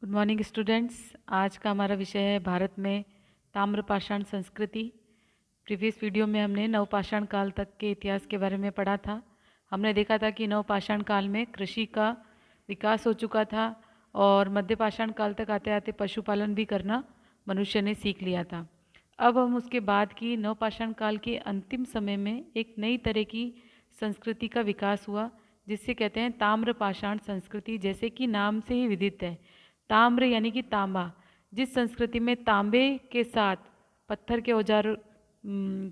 Good morning students. आज का हमारा विषय है भारत में ताम्रपाषाण संस्कृति। प्रीवियस वीडियो में हमने नवपाषाण काल तक के इतिहास के बारे में पढ़ा था। हमने देखा था कि नवपाषाण काल में कृषि का विकास हो चुका था और मध्यपाषाण काल तक आते आते पशुपालन भी करना मनुष्य ने सीख लिया था। अब हम उसके बाद की नवपाषाण काल के अंतिम समय में एक नई तरह की संस्कृति का विकास हुआ, जिससे कहते हैं ताम्रपाषाण संस्कृति। जैसे कि नाम से ही विदित है, ताम्र यानी कि तांबा। जिस संस्कृति में तांबे के साथ पत्थर के औजार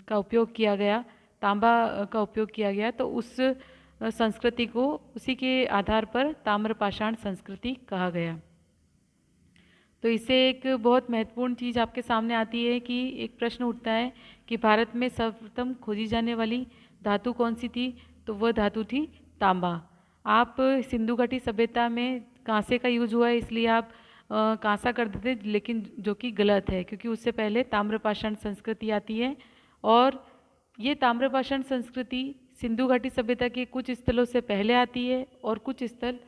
का उपयोग किया गया, तांबा का उपयोग किया गया, तो उस संस्कृति को उसी के आधार पर ताम्रपाषाण संस्कृति कहा गया। तो इससे एक बहुत महत्वपूर्ण चीज़ आपके सामने आती है कि एक प्रश्न उठता है कि भारत में सर्वप्रथम खोजी जाने वाली धातु कौन सी थी। तो वह धातु थी तांबा। आप सिंधु घाटी सभ्यता में कांसे का यूज हुआ है, इसलिए आप कांसा कर देते, लेकिन जो कि गलत है, क्योंकि उससे पहले ताम्रपाषाण संस्कृति आती है। और ये ताम्रपाषाण संस्कृति सिंधु घाटी सभ्यता के कुछ स्थलों से पहले आती है और कुछ स्थल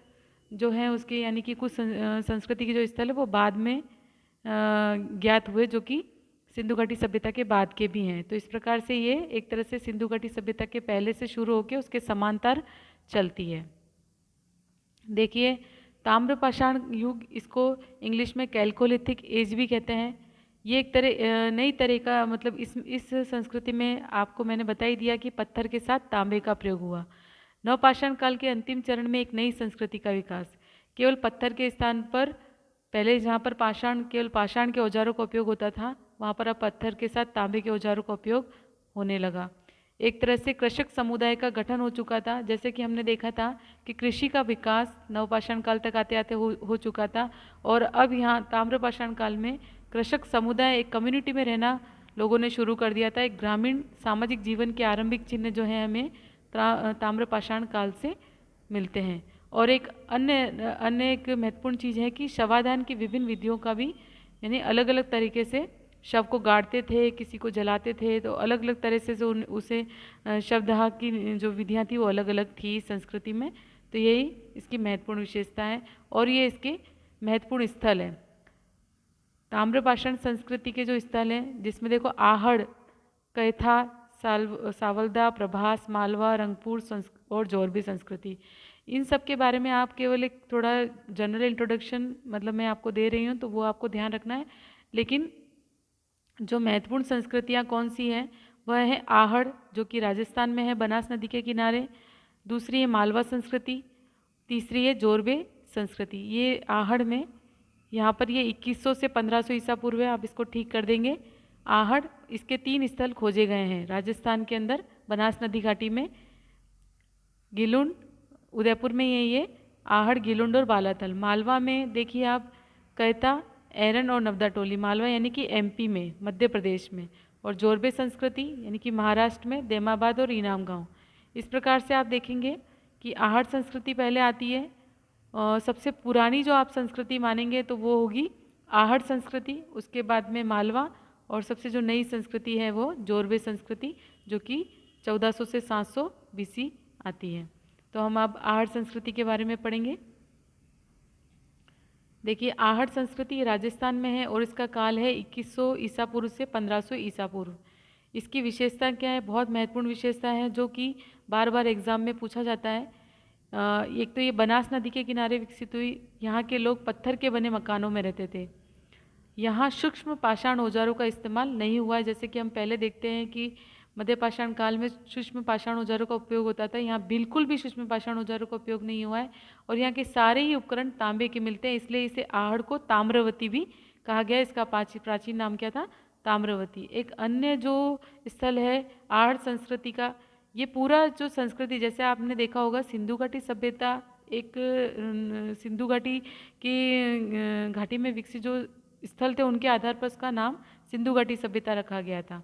जो हैं उसके, यानी कि कुछ संस्कृति के जो स्थल है वो बाद में ज्ञात हुए, जो कि सिंधु घाटी सभ्यता के बाद के भी हैं। तो इस प्रकार से ये एक तरह से सिंधु घाटी सभ्यता के पहले से शुरू होकर उसके समांतर चलती है। देखिए, ताम्रपाषाण युग, इसको इंग्लिश में कैल्कोलिथिक एज भी कहते हैं। ये एक तरह नई तरह का, मतलब इस संस्कृति में आपको मैंने बता ही दिया कि पत्थर के साथ तांबे का प्रयोग हुआ। नवपाषाण काल के अंतिम चरण में एक नई संस्कृति का विकास। केवल पत्थर के स्थान पर, पहले जहाँ पर केवल पाषाण के औजारों का उपयोग होता था, वहाँ पर अब पत्थर के साथ तांबे के औजारों का उपयोग होने लगा। एक तरह से कृषक समुदाय का गठन हो चुका था। जैसे कि हमने देखा था कि कृषि का विकास नवपाषाण काल तक आते आते हो चुका था, और अब यहाँ ताम्रपाषाण काल में कृषक समुदाय, एक कम्युनिटी में रहना लोगों ने शुरू कर दिया था। एक ग्रामीण सामाजिक जीवन के आरंभिक चिन्ह जो हैं हमें ताम्रपाषाण काल से मिलते हैं। और एक अन्य एक महत्वपूर्ण चीज़ है कि शवाधान की विभिन्न विधियों का भी, यानी अलग अलग तरीके से शव को गाड़ते थे, किसी को जलाते थे, तो अलग अलग तरह से जो उसे शवदाह की जो विधियाँ थी वो अलग अलग थी इस संस्कृति में। तो यही इसकी महत्वपूर्ण विशेषता है और ये इसके महत्वपूर्ण स्थल है। ताम्रपाषाण संस्कृति के जो स्थल हैं, जिसमें देखो आहड़, कैथा, सावलदा, प्रभास, मालवा, रंगपुर और जोरबी संस्कृति, इन सब के बारे में आप केवल एक थोड़ा जनरल इंट्रोडक्शन, मतलब मैं आपको दे रही हूँ, तो वो आपको ध्यान रखना है। लेकिन जो महत्वपूर्ण संस्कृतियाँ कौन सी हैं, वह है आहड़, जो कि राजस्थान में है, बनास नदी के किनारे। दूसरी है मालवा संस्कृति। तीसरी है जोरबे संस्कृति। ये आहड़ में, यहाँ पर ये 2100 से 1500 ईसा पूर्व है, आप इसको ठीक कर देंगे। आहड़, इसके 3 स्थल खोजे गए हैं राजस्थान के अंदर, बनास नदी घाटी में, गिलुंड, उदयपुर में ये आहड़, गिलुंड और बालाथल। मालवा में देखिए आप, कैता, एरन और नवदा टोली। मालवा यानी कि एमपी में, मध्य प्रदेश में। और जोरबे संस्कृति यानी कि महाराष्ट्र में, देमाबाद और इनाम गांव। इस प्रकार से आप देखेंगे कि आहड़ संस्कृति पहले आती है। सबसे पुरानी जो आप संस्कृति मानेंगे तो वो होगी आहड़ संस्कृति, उसके बाद में मालवा, और सबसे जो नई संस्कृति है वो जोरबे संस्कृति, जो कि 1400 से 700 बीसी आती है। तो हम अब आहड़ संस्कृति के बारे में पढ़ेंगे। देखिए, आहड़ संस्कृति राजस्थान में है और इसका काल है 2100 ईसा पूर्व से 1500 ईसा पूर्व। इसकी विशेषता क्या है? बहुत महत्वपूर्ण विशेषता है जो कि बार बार एग्जाम में पूछा जाता है। एक तो ये बनास नदी के किनारे विकसित हुई। यहाँ के लोग पत्थर के बने मकानों में रहते थे। यहाँ सूक्ष्म पाषाण औजारों का इस्तेमाल नहीं हुआ है। जैसे कि हम पहले देखते हैं कि मध्य पाषाण काल में सूक्ष्म पाषाण औजारों का उपयोग होता था, यहाँ बिल्कुल भी सूक्ष्म पाषाण औजारों का उपयोग नहीं हुआ है। और यहाँ के सारे ही उपकरण तांबे के मिलते हैं, इसलिए इसे आहड़ को ताम्रवती भी कहा गया। इसका प्राचीन नाम क्या था? ताम्रवती। एक अन्य जो स्थल है आहड़ संस्कृति का, ये पूरा जो संस्कृति, जैसे आपने देखा होगा सिंधु घाटी सभ्यता, एक सिंधु घाटी की घाटी में विकसित जो स्थल थे उनके आधार पर उसका नाम सिंधु घाटी सभ्यता रखा गया था।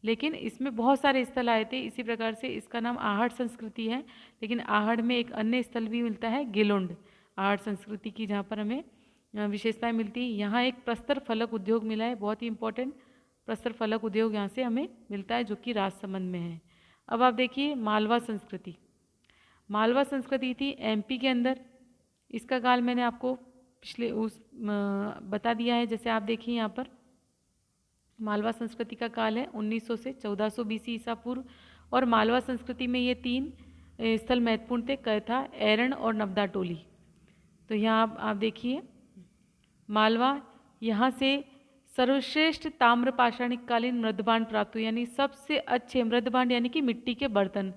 लेकिन इसमें बहुत सारे स्थल आए थे, इसी प्रकार से इसका नाम आहड़ संस्कृति है। लेकिन आहड़ में एक अन्य स्थल भी मिलता है, गिलोंड, आहड़ संस्कृति की, जहाँ पर हमें विशेषताएं मिलती है। यहाँ एक प्रस्तर फलक उद्योग मिला है, बहुत ही इंपॉर्टेंट प्रस्तर फलक उद्योग यहाँ से हमें मिलता है, जो कि राजसमंद में है। अब आप देखिए मालवा संस्कृति। मालवा संस्कृति थी एमपी के अंदर। इसका काल मैंने आपको पिछले बता दिया है। जैसे आप देखिए यहाँ पर मालवा संस्कृति का काल है 1900 से 1400 बीसी ईसा पूर्व, और मालवा संस्कृति में ये 3 स्थल महत्वपूर्ण थे, कैथा, एरन और नवदा टोली। तो यहाँ आप देखिए मालवा, यहाँ से सर्वश्रेष्ठ ताम्र पाषाणिक कालीन मृदभांड प्राप्त हुए, यानी सबसे अच्छे मृदभांड यानी कि मिट्टी के बर्तन,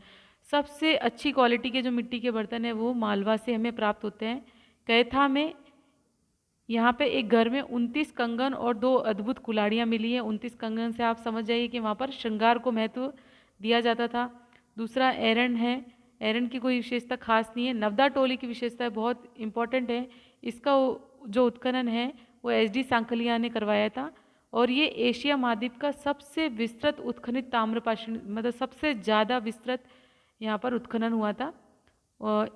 सबसे अच्छी क्वालिटी के जो मिट्टी के बर्तन है वो मालवा से हमें प्राप्त होते हैं। कैथा में यहाँ पे एक घर में 29 कंगन और 2 अद्भुत कुल्हाड़ियाँ मिली हैं। 29 कंगन से आप समझ जाइए कि वहाँ पर श्रृंगार को महत्व दिया जाता था। दूसरा एरन है, एरन की कोई विशेषता खास नहीं है। नवदा टोली की विशेषता बहुत इंपॉर्टेंट है। इसका जो उत्खनन है वो एच.डी. सांखलिया ने करवाया था, और ये एशिया महाद्वीप का सबसे विस्तृत उत्खनित ताम्रपाषाण, मतलब सबसे ज़्यादा विस्तृत यहाँ पर उत्खनन हुआ था।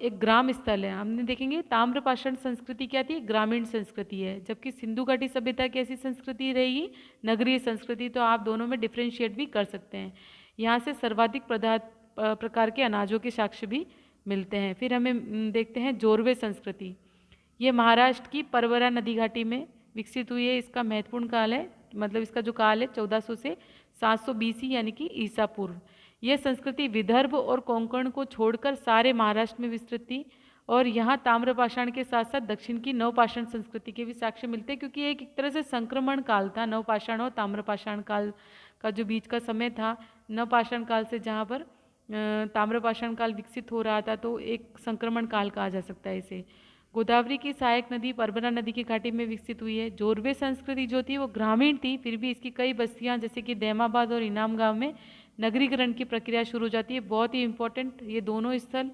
एक ग्राम स्थल है। हमने देखेंगे ताम्रपाषाण संस्कृति क्या थी, ग्रामीण संस्कृति है, जबकि सिंधु घाटी सभ्यता कैसी संस्कृति रहेगी, नगरीय संस्कृति। तो आप दोनों में डिफ्रेंशिएट भी कर सकते हैं। यहाँ से सर्वाधिक प्रकार के अनाजों के साक्ष्य भी मिलते हैं। फिर हमें देखते हैं जोरवे संस्कृति। ये महाराष्ट्र की परवरा नदी घाटी में विकसित हुई है। इसका महत्वपूर्ण काल है, मतलब इसका जो काल है 1400 से 700 बीसी यानी कि ईसा पूर्व। यह संस्कृति विदर्भ और कोंकण को छोड़कर सारे महाराष्ट्र में विस्तृत थी, और यहाँ ताम्रपाषाण के साथ साथ दक्षिण की नवपाषाण संस्कृति के भी साक्ष्य मिलते हैं, क्योंकि एक तरह से संक्रमण काल था नवपाषाण और ताम्रपाषाण काल का। जो बीच का समय था नवपाषाण काल से, जहाँ पर ताम्रपाषाण काल विकसित हो रहा था, तो एक संक्रमण काल कहा जा सकता है इसे। गोदावरी की सहायक नदी परबरा नदी की घाटी में विकसित हुई है। जोरवे संस्कृति जो थी वो ग्रामीण थी, फिर भी इसकी कई बस्तियां जैसे कि दैमाबाद और इनाम गांव में नगरीकरण की प्रक्रिया शुरू हो जाती है। बहुत ही इंपॉर्टेंट ये दोनों स्थल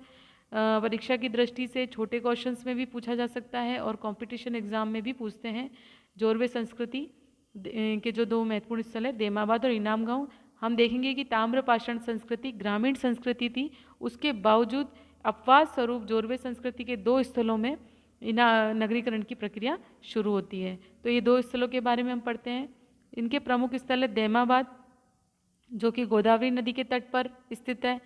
परीक्षा की दृष्टि से छोटे क्वेश्चंस में भी पूछा जा सकता है और कंपटीशन एग्जाम में भी पूछते हैं। जोरवे संस्कृति के जो 2 महत्वपूर्ण स्थल है दैमाबाद और इनाम गांव। हम देखेंगे कि ताम्रपाषाण संस्कृति ग्रामीण संस्कृति थी, उसके बावजूद अपवाद स्वरूप जोरवे संस्कृति के 2 स्थलों में नगरीकरण की प्रक्रिया शुरू होती है। तो ये 2 स्थलों के बारे में हम पढ़ते हैं। इनके प्रमुख स्थल है दैमाबाद, जो कि गोदावरी नदी के तट पर स्थित है।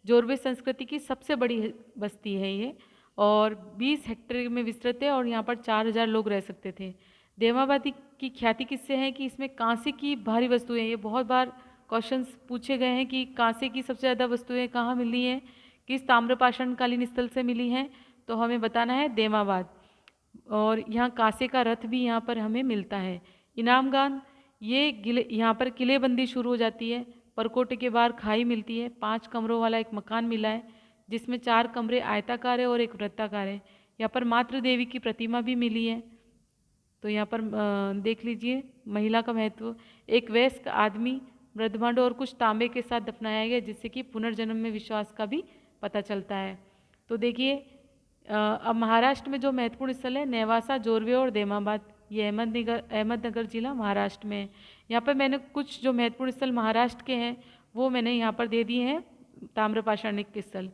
जोरवे संस्कृति की सबसे बड़ी बस्ती है ये, और 20 हेक्टेयर में विस्तृत है, और यहाँ पर 4000 लोग रह सकते थे। दैमाबाद की ख्याति किससे है कि इसमें कांसे की भारी वस्तुएं, ये बहुत बार क्वेश्चंस पूछे गए हैं कि कांसे की सबसे ज़्यादा वस्तुएं कहाँ मिली हैं, किस ताम्रपाषाण कालीन स्थल से मिली हैं, तो हमें बताना है दैमाबाद। और यहाँ कांसे का रथ भी यहाँ पर हमें मिलता है। इनामगान, ये यहाँ पर किलेबंदी शुरू हो जाती है। परकोटे के बाहर खाई मिलती है। 5 कमरों वाला एक मकान मिला है, जिसमें 4 कमरे आयताकार है और एक वृत्ताकार है। यहाँ पर मातृ देवी की प्रतिमा भी मिली है। तो यहाँ पर देख लीजिए महिला का महत्व। एक वयस्क आदमी मृदभांड और कुछ तांबे के साथ दफनाया गया, जिससे कि पुनर्जन्म में विश्वास का भी पता चलता है। तो देखिए अब महाराष्ट्र में जो महत्वपूर्ण स्थल है नेवासा, जोरवे और दैमाबाद, ये अहमदनगर जिला महाराष्ट्र में है। यहाँ पर मैंने कुछ जो महत्वपूर्ण स्थल महाराष्ट्र के हैं वो मैंने यहाँ पर दे दिए हैं ताम्रपाषाणिक स्थल।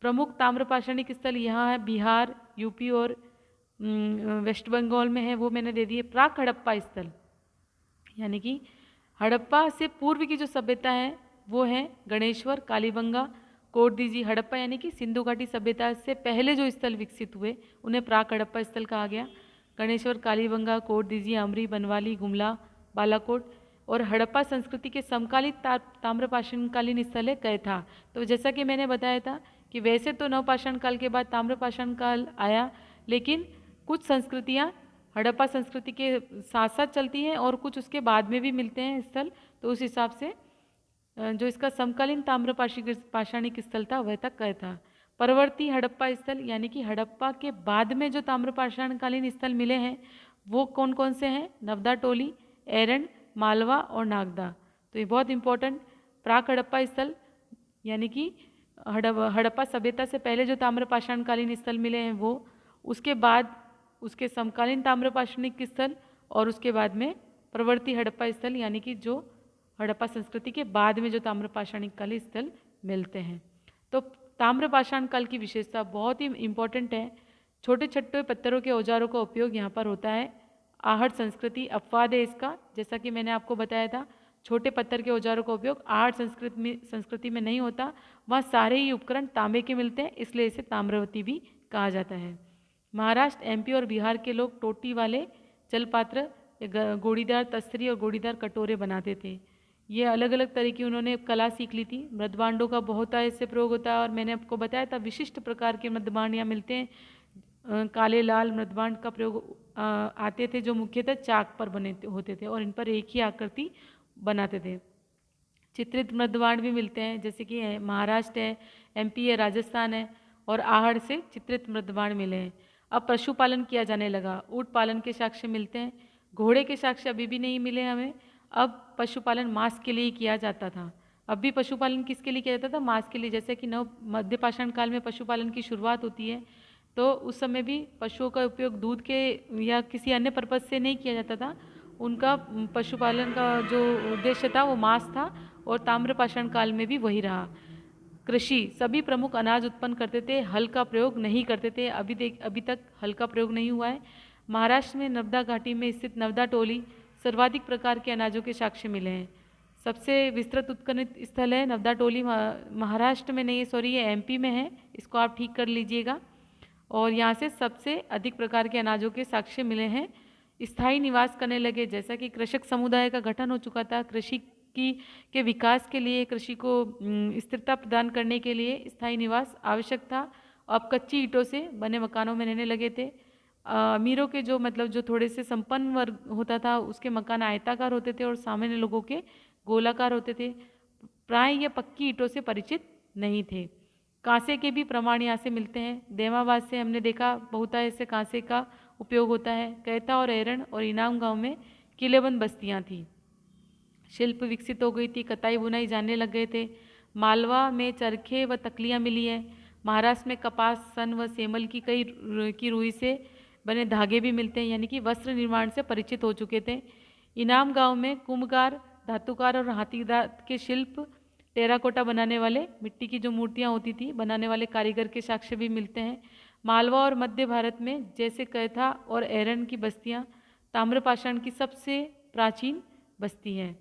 प्रमुख ताम्रपाषाणिक स्थल यहाँ है बिहार, यूपी और वेस्ट बंगाल में है, वो मैंने दे दिए। प्राक हड़प्पा स्थल, यानी कि हड़प्पा से पूर्व की जो सभ्यता है वो है गणेश्वर, कालीबंगा, कोटदीजी। हड़प्पा यानी कि सिंधु घाटी सभ्यता से पहले जो स्थल विकसित हुए उन्हें प्राक हड़प्पा स्थल कहा गया। गणेश्वर, कालीबंगा, कोटदीजी, अमरी, बनवाली, गुमला, बालाकोट। और हड़प्पा संस्कृति के समकालीन ताम्रपाषाण कालीन स्थल है कैथा। तो जैसा कि मैंने बताया था कि वैसे तो नवपाषाण काल के बाद ताम्रपाषाण काल आया, लेकिन कुछ संस्कृतियाँ हड़प्पा संस्कृति के साथ साथ चलती हैं और कुछ उसके बाद में भी मिलते हैं स्थल। तो उस हिसाब से जो इसका समकालीन ताम्रपाषाणिक स्थल था वह तक कैथा। परवर्ती हड़प्पा स्थल, यानी कि हड़प्पा के बाद में जो ताम्रपाषाण कालीन स्थल मिले हैं वो कौन कौन से हैं? नवदा टोली, एरन, मालवा और नागदा। तो ये बहुत इंपॉर्टेंट। प्राक हड़प्पा स्थल यानी कि हड़प्पा सभ्यता से पहले जो ताम्रपाषाण कालीन स्थल मिले हैं वो, उसके बाद उसके समकालीन ताम्रपाषाणिक स्थल, और उसके बाद में प्रवर्ती हड़प्पा स्थल यानी कि जो हड़प्पा संस्कृति के बाद में जो ताम्रपाषाणिक कालीन स्थल मिलते हैं। तो ताम्रपाषाण काल की विशेषता बहुत ही इम्पोर्टेंट है। छोटे छोटे पत्थरों के औजारों का उपयोग यहाँ पर होता है। आहट संस्कृति अपवाद है इसका, जैसा कि मैंने आपको बताया था छोटे पत्थर के औजारों का उपयोग आहट संस्कृति में नहीं होता। वहाँ सारे ही उपकरण तांबे के मिलते हैं, इसलिए इसे ताम्रवती भी कहा जाता है। महाराष्ट्र, एमपी और बिहार के लोग टोटी वाले जलपात्र, गोड़ीदार तस्तरी और गोड़ीदार कटोरे बनाते थे। ये अलग अलग तरह की उन्होंने कला सीख ली थी। मृदभांडों का बहुत ऐसे प्रयोग होता है और मैंने आपको बताया था विशिष्ट प्रकार के मृदभांड यहाँ मिलते हैं। काले लाल मृदभांड का प्रयोग आते थे जो मुख्यतः चाक पर बने होते थे और इन पर एक ही आकृति बनाते थे। चित्रित मृदभांड भी मिलते हैं, जैसे कि महाराष्ट्र है, एमपी है, राजस्थान है और आहड़ से चित्रित मृदभांड मिले हैं। अब पशुपालन किया जाने लगा। ऊँट पालन के साक्ष्य मिलते हैं, घोड़े के साक्ष्य अभी भी नहीं मिले हमें। अब पशुपालन मांस के लिए किया जाता था। अब भी पशुपालन किसके लिए किया जाता था? मांस के लिए। जैसे कि मध्य पाषाण काल में पशुपालन की शुरुआत होती है, तो उस समय भी पशुओं का उपयोग दूध के या किसी अन्य पर्पज़ से नहीं किया जाता था। उनका पशुपालन का जो उद्देश्य था वो मांस था और ताम्रपाषाण काल में भी वही रहा। कृषि, सभी प्रमुख अनाज उत्पन्न करते थे, हल का प्रयोग नहीं करते थे। अभी तक हल का प्रयोग नहीं हुआ है। महाराष्ट्र में नर्मदा घाटी में स्थित नर्मदा टोली सर्वाधिक प्रकार के अनाजों के साक्ष्य मिले हैं। सबसे विस्तृत उत्खनन स्थल है नर्मदा टोली, महाराष्ट्र में नहीं है, सॉरी ये एमपी में है, इसको आप ठीक कर लीजिएगा। और यहाँ से सबसे अधिक प्रकार के अनाजों के साक्ष्य मिले हैं। स्थायी निवास करने लगे, जैसा कि कृषक समुदाय का गठन हो चुका था। कृषि के विकास के लिए, कृषि को स्थिरता प्रदान करने के लिए स्थायी निवास आवश्यक था। अब कच्ची ईंटों से बने मकानों में रहने लगे थे। अमीरों के जो मतलब जो थोड़े से संपन्न वर्ग होता था उसके मकान आयताकार होते थे और सामान्य लोगों के गोलाकार होते थे। प्राय ये पक्की ईंटों से परिचित नहीं थे। कांसे के भी प्रमाण यहाँ से मिलते हैं। देमाबाद से हमने देखा बहुत ऐसे कांसे का उपयोग होता है। कैथा और एरन और इनाम गांव में किलेबंद बस्तियाँ थीं। शिल्प विकसित हो गई थी, कताई बुनाई जानने लग गए थे। मालवा में चरखे व तकलियाँ मिली है। महाराष्ट्र में कपास, सन व सेमल की रुई से बने धागे भी मिलते हैं, यानी कि वस्त्र निर्माण से परिचित हो चुके थे। इनाम गांव में कुंभकार, धातुकार और हाथीदांत के शिल्प, टेराकोटा बनाने वाले, मिट्टी की जो मूर्तियाँ होती थी बनाने वाले कारीगर के साक्ष्य भी मिलते हैं। मालवा और मध्य भारत में जैसे कैथा और एरन की बस्तियाँ ताम्रपाषाण की सबसे प्राचीन बस्ती हैं।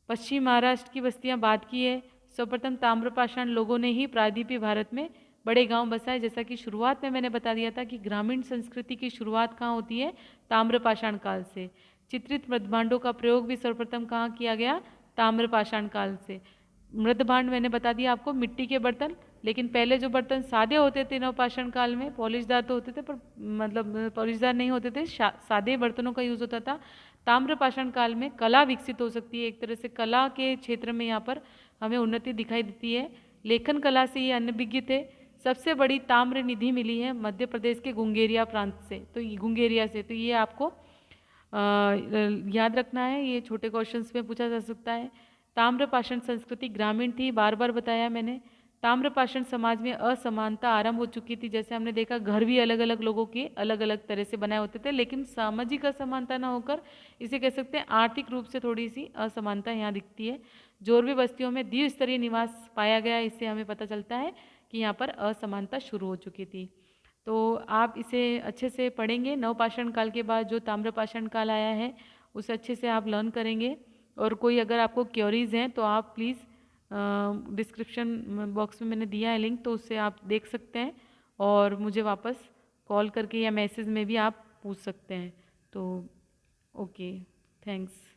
पश्चिम महाराष्ट्र की बस्तियां बाद की है। सर्वप्रथम ताम्रपाषाण लोगों ने ही प्रायद्वीपीय भारत में बड़े गांव बसाए। जैसा कि शुरुआत में मैंने बता दिया था कि ग्रामीण संस्कृति की शुरुआत कहाँ होती है? ताम्रपाषाण काल से। चित्रित मृदभांडों का प्रयोग भी सर्वप्रथम कहाँ किया गया? ताम्रपाषाण काल से। मृदभांड मैंने बता दिया आपको, मिट्टी के बर्तन, लेकिन पहले जो बर्तन सादे होते थे नवपाषाण काल में, पॉलिशदार तो होते थे पर मतलब पॉलिशदार नहीं होते थे, सादे बर्तनों का यूज़ होता था। ताम्रपाषाण काल में कला विकसित हो सकती है। एक तरह से कला के क्षेत्र में यहाँ पर हमें उन्नति दिखाई देती है। लेखन कला से ये अनभिज्ञ थे। सबसे बड़ी ताम्र निधि मिली है मध्य प्रदेश के गुंगेरिया प्रांत से, तो गुंगेरिया से, तो ये आपको याद रखना है। ये छोटे क्वेश्चंस में पूछा जा सकता है। ताम्रपाषाण संस्कृति ग्रामीण थी, बार बार बताया मैंने। ताम्रपाषाण समाज में असमानता आरंभ हो चुकी थी। जैसे हमने देखा घर भी अलग अलग लोगों के अलग अलग तरह से बनाए होते थे, लेकिन सामाजिक असमानता ना होकर इसे कह सकते हैं आर्थिक रूप से थोड़ी सी असमानता यहाँ दिखती है। जोरवी बस्तियों में द्विस्तरीय निवास पाया गया, इससे हमें पता चलता है कि यहाँ पर असमानता शुरू हो चुकी थी। तो आप इसे अच्छे से पढ़ेंगे। नवपाषाण काल के बाद जो ताम्रपाषाण काल आया है उसे अच्छे से आप लर्न करेंगे। और कोई अगर आपको क्योरीज हैं तो आप प्लीज़ डिस्क्रिप्शन बॉक्स में मैंने दिया है लिंक, तो उससे आप देख सकते हैं और मुझे वापस कॉल करके या मैसेज में भी आप पूछ सकते हैं। तो ओके, थैंक्स।